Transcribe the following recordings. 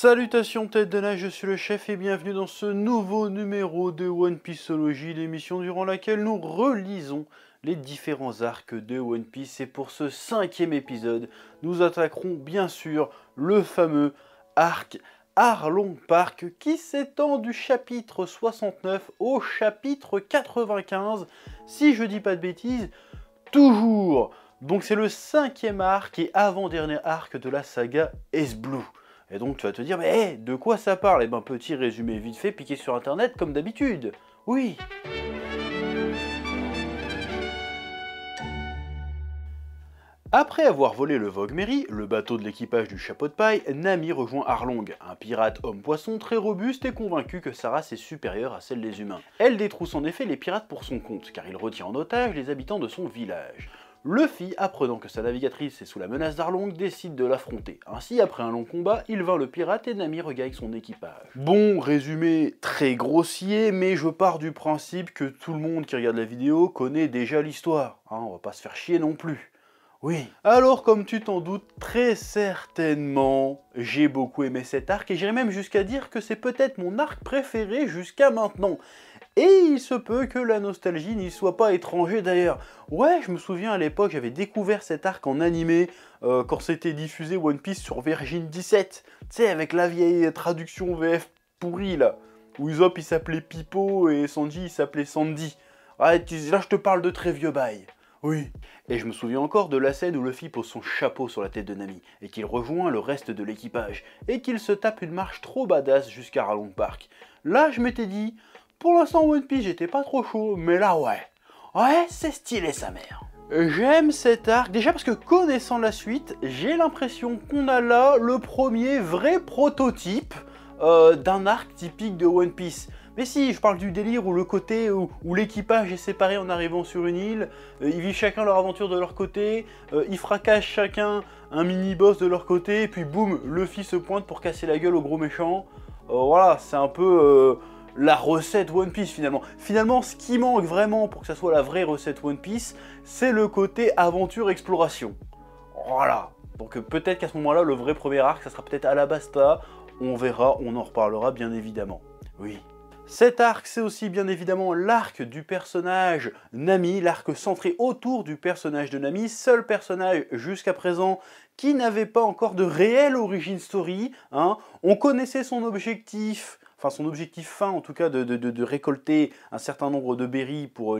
Salutations tête de nage, je suis le chef et bienvenue dans ce nouveau numéro de One Pieceology, l'émission durant laquelle nous relisons les différents arcs de One Piece. Et pour ce 5e épisode, nous attaquerons bien sûr le fameux arc Arlong Park qui s'étend du chapitre 69 au chapitre 95, si je dis pas de bêtises, toujours. Donc c'est le 5e arc et avant-dernier arc de la saga Ace Blue. Et donc tu vas te dire, mais hey, de quoi ça parle? Eh ben petit résumé vite fait, piqué sur internet comme d'habitude. Oui. Après avoir volé le Vogue Mary, le bateau de l'équipage du chapeau de paille, Nami rejoint Arlong, un pirate homme-poisson très robuste et convaincu que sa race est supérieure à celle des humains. Elle détrousse en effet les pirates pour son compte, car il retient en otage les habitants de son village. Luffy, apprenant que sa navigatrice est sous la menace d'Arlong, décide de l'affronter. Ainsi, après un long combat, il vainc le pirate et Nami regagne son équipage. Bon, résumé très grossier, mais je pars du principe que tout le monde qui regarde la vidéo connaît déjà l'histoire. Hein, on va pas se faire chier non plus. Oui. Alors, comme tu t'en doutes très certainement, j'ai beaucoup aimé cet arc et j'irais même jusqu'à dire que c'est peut-être mon arc préféré jusqu'à maintenant. Et il se peut que la nostalgie n'y soit pas étranger d'ailleurs. Ouais, je me souviens à l'époque, j'avais découvert cet arc en animé quand c'était diffusé One Piece sur Virgin 17. Tu sais, avec la vieille traduction VF pourrie là. Où Usopp il s'appelait Pipo et Sanji il s'appelait Sandy. Ouais, là je te parle de très vieux bail. Oui. Et je me souviens encore de la scène où Luffy pose son chapeau sur la tête de Nami, et qu'il rejoint le reste de l'équipage, et qu'il se tape une marche trop badass jusqu'à Arlong Park. Là, je m'étais dit, pour l'instant One Piece, j'étais pas trop chaud, mais là, ouais. Ouais, c'est stylé sa mère. J'aime cet arc, déjà parce que connaissant la suite, j'ai l'impression qu'on a là le premier vrai prototype d'un arc typique de One Piece. Mais si, je parle du délire où le côté où l'équipage est séparé en arrivant sur une île, ils vivent chacun leur aventure de leur côté, ils fracassent chacun un mini-boss de leur côté, et puis boum, Luffy se pointe pour casser la gueule au gros méchant. Voilà, c'est un peu la recette One Piece finalement. Finalement, ce qui manque vraiment pour que ça soit la vraie recette One Piece, c'est le côté aventure-exploration. Voilà. Donc peut-être qu'à ce moment-là, le vrai premier arc, ça sera peut-être Alabasta. On verra, on en reparlera bien évidemment. Oui. Cet arc, c'est aussi bien évidemment l'arc du personnage Nami, l'arc centré autour du personnage de Nami, seul personnage jusqu'à présent qui n'avait pas encore de réelle origin story. Hein. On connaissait son objectif, enfin son objectif fin en tout cas de récolter un certain nombre de berries pour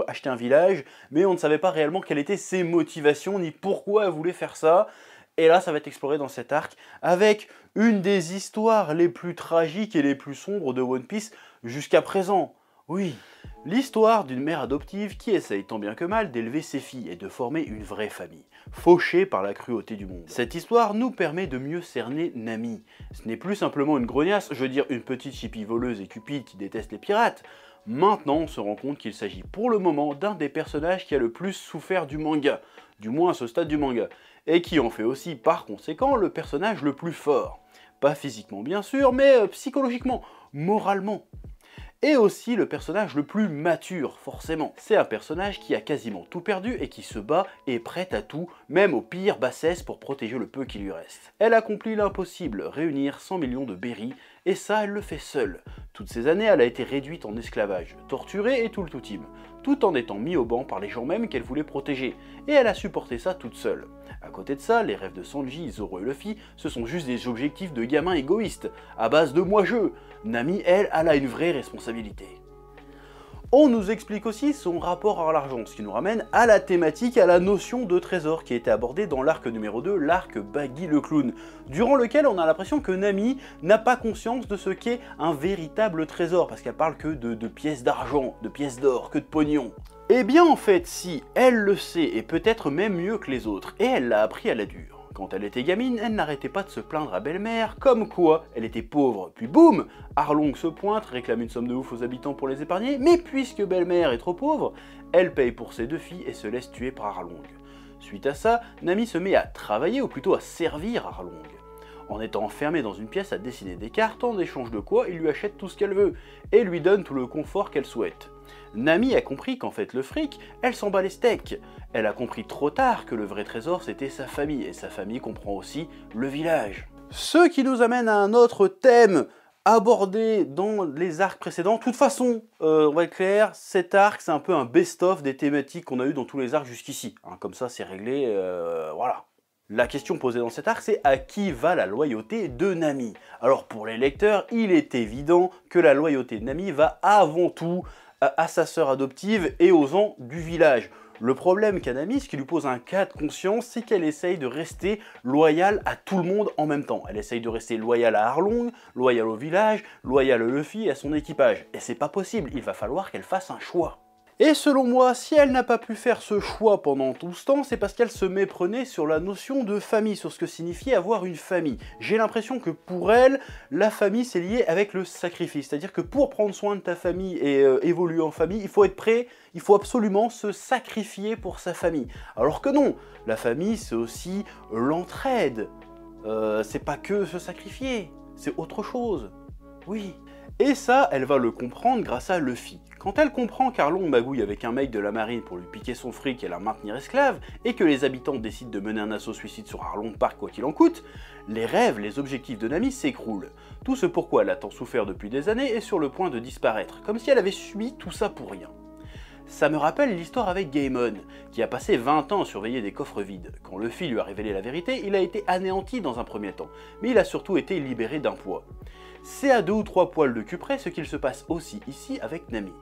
acheter un village, mais on ne savait pas réellement quelles étaient ses motivations ni pourquoi elle voulait faire ça. Et là, ça va être exploré dans cet arc avec une des histoires les plus tragiques et les plus sombres de One Piece jusqu'à présent. Oui, l'histoire d'une mère adoptive qui essaye tant bien que mal d'élever ses filles et de former une vraie famille, fauchée par la cruauté du monde. Cette histoire nous permet de mieux cerner Nami. Ce n'est plus simplement une grognasse, je veux dire une petite hippie voleuse et cupide qui déteste les pirates. Maintenant, on se rend compte qu'il s'agit pour le moment d'un des personnages qui a le plus souffert du manga, du moins à ce stade du manga, et qui en fait aussi par conséquent le personnage le plus fort. Pas physiquement bien sûr, mais psychologiquement, moralement. Et aussi le personnage le plus mature, forcément. C'est un personnage qui a quasiment tout perdu et qui se bat et est prête à tout, même aux pires bassesses pour protéger le peu qui lui reste. Elle accomplit l'impossible, réunir 100 millions de berries, et ça elle le fait seule. Toutes ces années elle a été réduite en esclavage, torturée et tout le toutim, tout en étant mis au banc par les gens même qu'elle voulait protéger, et elle a supporté ça toute seule. À côté de ça, les rêves de Sanji, Zoro et Luffy, ce sont juste des objectifs de gamins égoïstes, à base de moi-je. Nami, elle a une vraie responsabilité. On nous explique aussi son rapport à l'argent, ce qui nous ramène à la thématique, à la notion de trésor qui a été abordée dans l'arc numéro 2, l'arc Baggy le Clown, durant lequel on a l'impression que Nami n'a pas conscience de ce qu'est un véritable trésor, parce qu'elle parle que de pièces d'argent, de pièces d'or, que de pognon. Eh bien en fait si, elle le sait, et peut-être même mieux que les autres, et elle l'a appris à la dure. Quand elle était gamine, elle n'arrêtait pas de se plaindre à belle-mère, comme quoi elle était pauvre. Puis boum, Arlong se pointe, réclame une somme de ouf aux habitants pour les épargner, mais puisque belle-mère est trop pauvre, elle paye pour ses 2 filles et se laisse tuer par Arlong. Suite à ça, Nami se met à travailler, ou plutôt à servir Arlong. En étant enfermée dans une pièce à dessiner des cartes, en échange de quoi il lui achète tout ce qu'elle veut, et lui donne tout le confort qu'elle souhaite. Nami a compris qu'en fait le fric, elle s'en bat les steaks. Elle a compris trop tard que le vrai trésor c'était sa famille, et sa famille comprend aussi le village. Ce qui nous amène à un autre thème abordé dans les arcs précédents. De toute façon, on va être clair, cet arc c'est un peu un best-of des thématiques qu'on a eu dans tous les arcs jusqu'ici. Hein, comme ça c'est réglé, voilà. La question posée dans cet arc, c'est à qui va la loyauté de Nami? Alors pour les lecteurs, il est évident que la loyauté de Nami va avant tout à sa sœur adoptive et aux gens du village. Le problème qu'a Nami, ce qui lui pose un cas de conscience, c'est qu'elle essaye de rester loyale à tout le monde en même temps. Elle essaye de rester loyale à Arlong, loyale au village, loyale à Luffy et à son équipage. Et c'est pas possible, il va falloir qu'elle fasse un choix. Et selon moi, si elle n'a pas pu faire ce choix pendant tout ce temps, c'est parce qu'elle se méprenait sur la notion de famille, sur ce que signifiait avoir une famille. J'ai l'impression que pour elle, la famille c'est lié avec le sacrifice. C'est-à-dire que pour prendre soin de ta famille et évoluer en famille, il faut être prêt, il faut absolument se sacrifier pour sa famille. Alors que non, la famille c'est aussi l'entraide. C'est pas que se sacrifier, c'est autre chose. Oui. Et ça, elle va le comprendre grâce à Luffy. Quand elle comprend qu'Arlong magouille avec un mec de la marine pour lui piquer son fric et la maintenir esclave, et que les habitants décident de mener un assaut suicide sur Arlong Park quoi qu'il en coûte, les rêves, les objectifs de Nami s'écroulent. Tout ce pourquoi elle a tant souffert depuis des années est sur le point de disparaître, comme si elle avait subi tout ça pour rien. Ça me rappelle l'histoire avec Gaemon, qui a passé 20 ans à surveiller des coffres vides. Quand Luffy lui a révélé la vérité, il a été anéanti dans un premier temps, mais il a surtout été libéré d'un poids. C'est à 2 ou 3 poils de cul près ce qu'il se passe aussi ici avec Nami.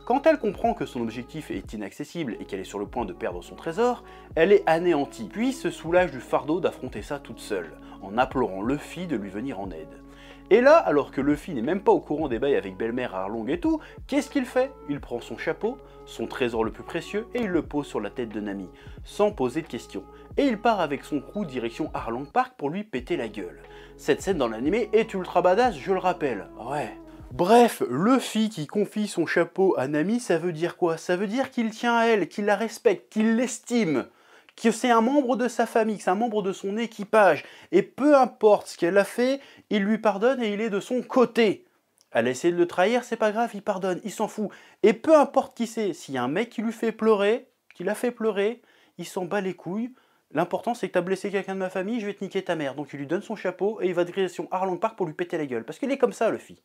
Quand elle comprend que son objectif est inaccessible et qu'elle est sur le point de perdre son trésor, elle est anéantie, puis se soulage du fardeau d'affronter ça toute seule, en implorant Luffy de lui venir en aide. Et là, alors que Luffy n'est même pas au courant des bails avec Belle-Mère, Arlong et tout, qu'est-ce qu'il fait? Il prend son chapeau, son trésor le plus précieux, et il le pose sur la tête de Nami, sans poser de questions. Et il part avec son crew direction Arlong Park pour lui péter la gueule. Cette scène dans l'animé est ultra badass, je le rappelle. Ouais. Bref, Luffy qui confie son chapeau à Nami, ça veut dire quoi? Ça veut dire qu'il tient à elle, qu'il la respecte, qu'il l'estime, que c'est un membre de sa famille, que c'est un membre de son équipage. Et peu importe ce qu'elle a fait, il lui pardonne et il est de son côté. Elle a essayé de le trahir, c'est pas grave, il pardonne, il s'en fout. Et peu importe qui c'est, s'il y a un mec qui lui fait pleurer, qui l'a fait pleurer, il s'en bat les couilles. L'important c'est que t'as blessé quelqu'un de ma famille, je vais te niquer ta mère. Donc il lui donne son chapeau et il va direction Arlong Park pour lui péter la gueule. Parce qu'il est comme ça, Luffy.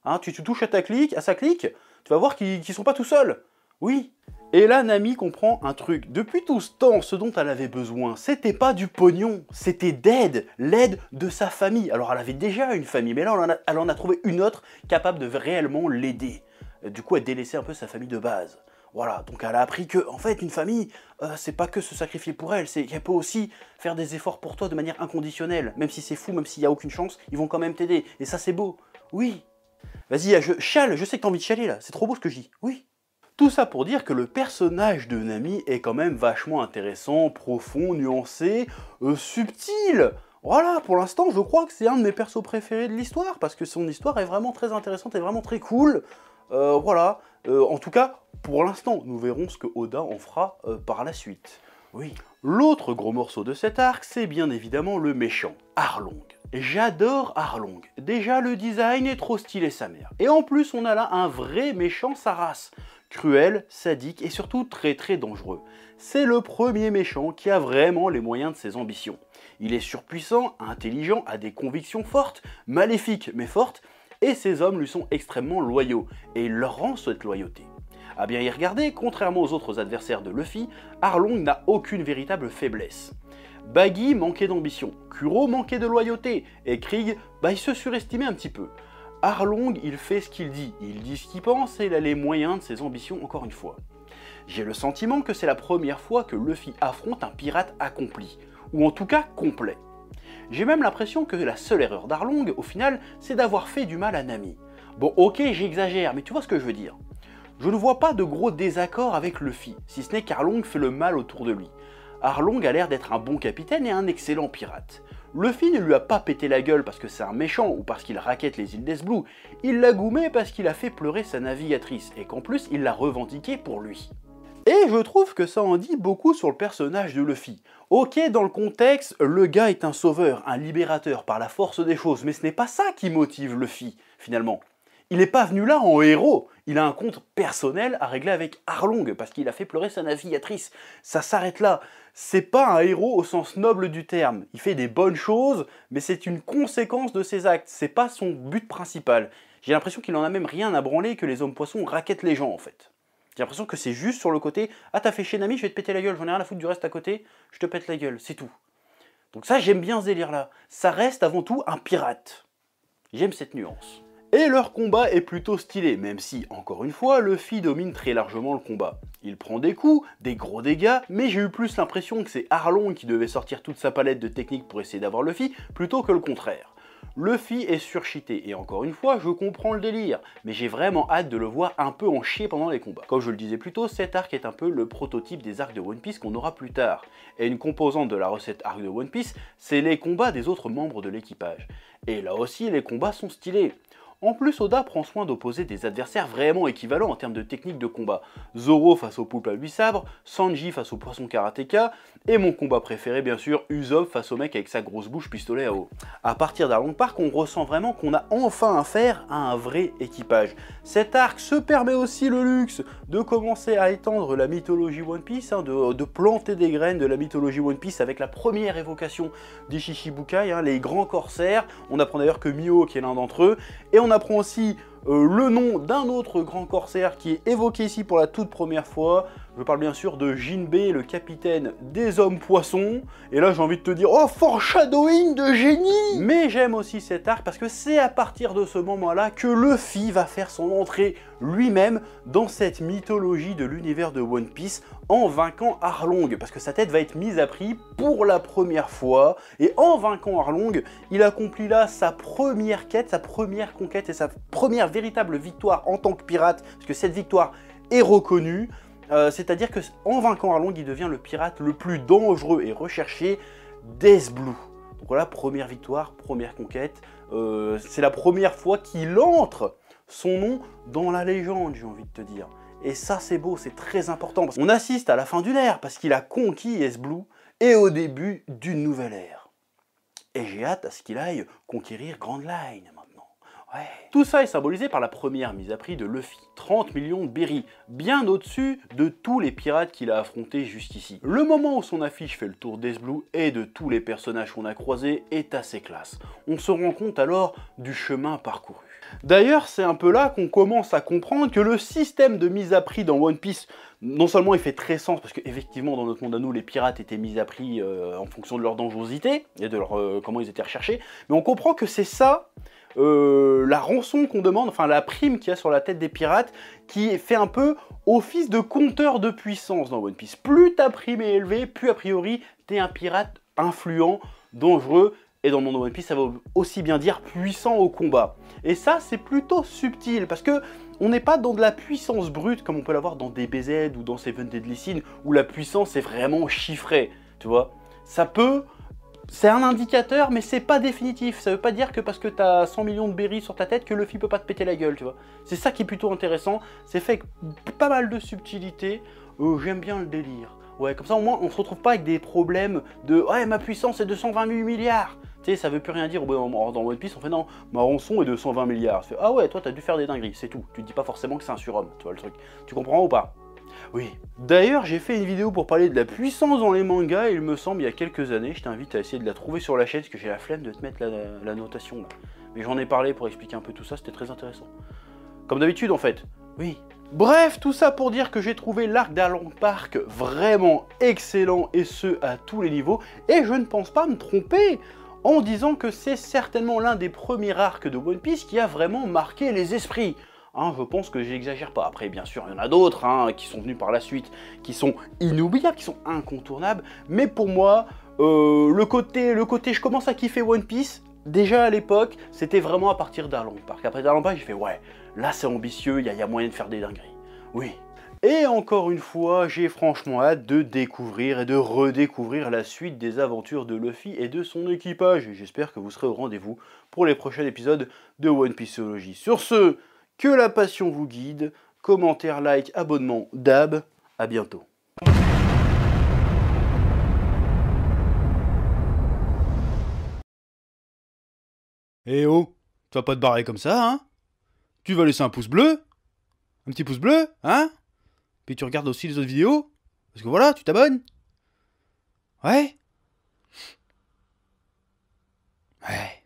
Hein, tu touches à ta clique, à sa clique, tu vas voir qu'ils sont pas tout seuls. Oui. Et là, Nami comprend un truc. Depuis tout ce temps, ce dont elle avait besoin, c'était pas du pognon, c'était d'aide, l'aide de sa famille. Alors elle avait déjà une famille, mais là elle en a trouvé une autre capable de réellement l'aider. Du coup, elle délaissait un peu sa famille de base. Voilà, donc elle a appris que, en fait, une famille, c'est pas que se sacrifier pour elle, c'est qu'elle peut aussi faire des efforts pour toi de manière inconditionnelle. Même si c'est fou, même s'il y a aucune chance, ils vont quand même t'aider. Et ça, c'est beau. Oui. Vas-y, chiale, je sais que t'as envie de chialer là, c'est trop beau ce que je dis. Oui. Tout ça pour dire que le personnage de Nami est quand même vachement intéressant, profond, nuancé, subtil. Voilà, pour l'instant, je crois que c'est un de mes persos préférés de l'histoire, parce que son histoire est vraiment très intéressante et vraiment très cool. Voilà, en tout cas, pour l'instant, nous verrons ce que Oda en fera par la suite. Oui. L'autre gros morceau de cet arc, c'est bien évidemment le méchant, Arlong. J'adore Arlong. Déjà, le design est trop stylé sa mère. Et en plus, on a là un vrai méchant sa race. Cruel, sadique et surtout très très dangereux. C'est le premier méchant qui a vraiment les moyens de ses ambitions. Il est surpuissant, intelligent, a des convictions fortes, maléfiques mais fortes, et ses hommes lui sont extrêmement loyaux, et il leur rend cette loyauté. À bien y regarder, contrairement aux autres adversaires de Luffy, Arlong n'a aucune véritable faiblesse. Baggy manquait d'ambition, Kuro manquait de loyauté, et Krieg, il se surestimait un petit peu. Arlong, il fait ce qu'il dit ce qu'il pense, et il a les moyens de ses ambitions encore une fois. J'ai le sentiment que c'est la première fois que Luffy affronte un pirate accompli, ou en tout cas complet. J'ai même l'impression que la seule erreur d'Arlong, au final, c'est d'avoir fait du mal à Nami. Bon ok, j'exagère, mais tu vois ce que je veux dire. Je ne vois pas de gros désaccords avec Luffy, si ce n'est qu'Arlong fait le mal autour de lui. Arlong a l'air d'être un bon capitaine et un excellent pirate. Luffy ne lui a pas pété la gueule parce que c'est un méchant ou parce qu'il raquette les îles d'Ice Blue, il l'a goumé parce qu'il a fait pleurer sa navigatrice et qu'en plus il l'a revendiqué pour lui. Et je trouve que ça en dit beaucoup sur le personnage de Luffy. Ok, dans le contexte, le gars est un sauveur, un libérateur par la force des choses, mais ce n'est pas ça qui motive Luffy, finalement. il n'est pas venu là en héros. Il a un compte personnel à régler avec Arlong, parce qu'il a fait pleurer sa navigatrice. Ça s'arrête là. C'est pas un héros au sens noble du terme. Il fait des bonnes choses, mais c'est une conséquence de ses actes. C'est pas son but principal. J'ai l'impression qu'il en a même rien à branler que les hommes poissons raquettent les gens, en fait. J'ai l'impression que c'est juste sur le côté « Ah, t'as fait chier Nami, je vais te péter la gueule, j'en ai rien à foutre du reste à côté, je te pète la gueule, c'est tout. » Donc ça, j'aime bien ce délire-là. Ça reste avant tout un pirate. J'aime cette nuance. Et leur combat est plutôt stylé, même si, encore une fois, Luffy domine très largement le combat. Il prend des coups, des gros dégâts, mais j'ai eu plus l'impression que c'est Arlong qui devait sortir toute sa palette de techniques pour essayer d'avoir Luffy, plutôt que le contraire. Luffy est surcheaté, et encore une fois, je comprends le délire, mais j'ai vraiment hâte de le voir un peu en chier pendant les combats. Comme je le disais plus tôt, cet arc est un peu le prototype des arcs de One Piece qu'on aura plus tard. Et une composante de la recette arc de One Piece, c'est les combats des autres membres de l'équipage. Et là aussi, les combats sont stylés. En plus, Oda prend soin d'opposer des adversaires vraiment équivalents en termes de technique de combat. Zoro face au poulpe à 8 sabres, Sanji face au poisson karatéka, et mon combat préféré bien sûr, Usopp face au mec avec sa grosse bouche pistolet à eau. À partir d'Arlong Park, on ressent vraiment qu'on a enfin affaire à un vrai équipage. Cet arc se permet aussi le luxe de commencer à étendre la mythologie One Piece, de planter des graines de la mythologie One Piece avec la première évocation des Shichibukai, les grands corsaires. On apprend d'ailleurs que Mihawk est l'un d'entre eux, et on apprend aussi le nom d'un autre grand corsaire qui est évoqué ici pour la toute première fois. Je parle bien sûr de Jinbei, le capitaine des hommes poissons. Et là j'ai envie de te dire, oh, foreshadowing de génie! Mais j'aime aussi cet arc parce que c'est à partir de ce moment-là que Luffy va faire son entrée lui-même dans cette mythologie de l'univers de One Piece en vainquant Arlong. Parce que sa tête va être mise à prix pour la première fois. Et en vainquant Arlong, il accomplit là sa première quête, sa première conquête et sa première véritable victoire en tant que pirate. Parce que cette victoire est reconnue. C'est-à-dire qu'en vainquant Arlong, il devient le pirate le plus dangereux et recherché d'Ace Blue. Donc voilà, première victoire, première conquête. C'est la première fois qu'il entre son nom dans la légende, j'ai envie de te dire. Et ça, c'est beau, c'est très important. On assiste à la fin d'une ère, parce qu'il a conquis Ace Blue, et au début d'une nouvelle ère. Et j'ai hâte à ce qu'il aille conquérir Grand Line maintenant. Ouais. Tout ça est symbolisé par la première mise à prix de Luffy, 30 millions de berries, bien au-dessus de tous les pirates qu'il a affrontés jusqu'ici. Le moment où son affiche fait le tour d'Ace Blue et de tous les personnages qu'on a croisés est assez classe. On se rend compte alors du chemin parcouru. D'ailleurs, c'est un peu là qu'on commence à comprendre que le système de mise à prix dans One Piece, non seulement il fait très sens, parce qu'effectivement dans notre monde à nous, les pirates étaient mis à prix en fonction de leur dangerosité et de leur, comment ils étaient recherchés, mais on comprend que c'est ça, la rançon qu'on demande, enfin la prime qu'il y a sur la tête des pirates, qui fait un peu office de compteur de puissance dans One Piece. Plus ta prime est élevée, plus a priori t'es un pirate influent, dangereux, et dans le monde de One Piece ça veut aussi bien dire puissant au combat. Et ça c'est plutôt subtil, parce que on n'est pas dans de la puissance brute comme on peut l'avoir dans DBZ ou dans Seven Deadly Sins, où la puissance est vraiment chiffrée, tu vois. Ça peut... C'est un indicateur, mais c'est pas définitif. Ça veut pas dire que parce que t'as 100 millions de berries sur ta tête que Luffy peut pas te péter la gueule, tu vois. C'est ça qui est plutôt intéressant. C'est fait avec pas mal de subtilité. J'aime bien le délire. Ouais, comme ça au moins on se retrouve pas avec des problèmes de « Ouais, ma puissance est de 128 milliards !» Tu sais, ça veut plus rien dire. Dans One Piece, on fait « Non, ma rançon est de 120 milliards. » Tu fais « Ah ouais, toi t'as dû faire des dingueries, c'est tout. » Tu te dis pas forcément que c'est un surhomme, tu vois le truc. Tu comprends ou pas? Oui. D'ailleurs, j'ai fait une vidéo pour parler de la puissance dans les mangas, il me semble, il y a quelques années. Je t'invite à essayer de la trouver sur la chaîne, parce que j'ai la flemme de te mettre la notation là. Mais j'en ai parlé pour expliquer un peu tout ça, c'était très intéressant. Comme d'habitude en fait. Oui. Bref, tout ça pour dire que j'ai trouvé l'arc d'Arlong Park vraiment excellent, et ce à tous les niveaux. Et je ne pense pas me tromper en disant que c'est certainement l'un des premiers arcs de One Piece qui a vraiment marqué les esprits. Je pense que j'exagère pas. Après, bien sûr, il y en a d'autres qui sont venus par la suite, qui sont inoubliables, qui sont incontournables. Mais pour moi, le côté je commence à kiffer One Piece, déjà à l'époque, c'était vraiment à partir d'Arlong Park. Après d'Arlong Park, j'ai fait ouais, là c'est ambitieux, il y a moyen de faire des dingueries. Oui. Et encore une fois, j'ai franchement hâte de découvrir et de redécouvrir la suite des aventures de Luffy et de son équipage. Et j'espère que vous serez au rendez-vous pour les prochains épisodes de One Pieceology. Sur ce, que la passion vous guide, commentaires, like, abonnement, dab, à bientôt. Eh oh, tu vas pas te barrer comme ça, hein? Tu vas laisser un pouce bleu. Un petit pouce bleu, hein? Puis tu regardes aussi les autres vidéos. Parce que voilà, tu t'abonnes. Ouais. Ouais.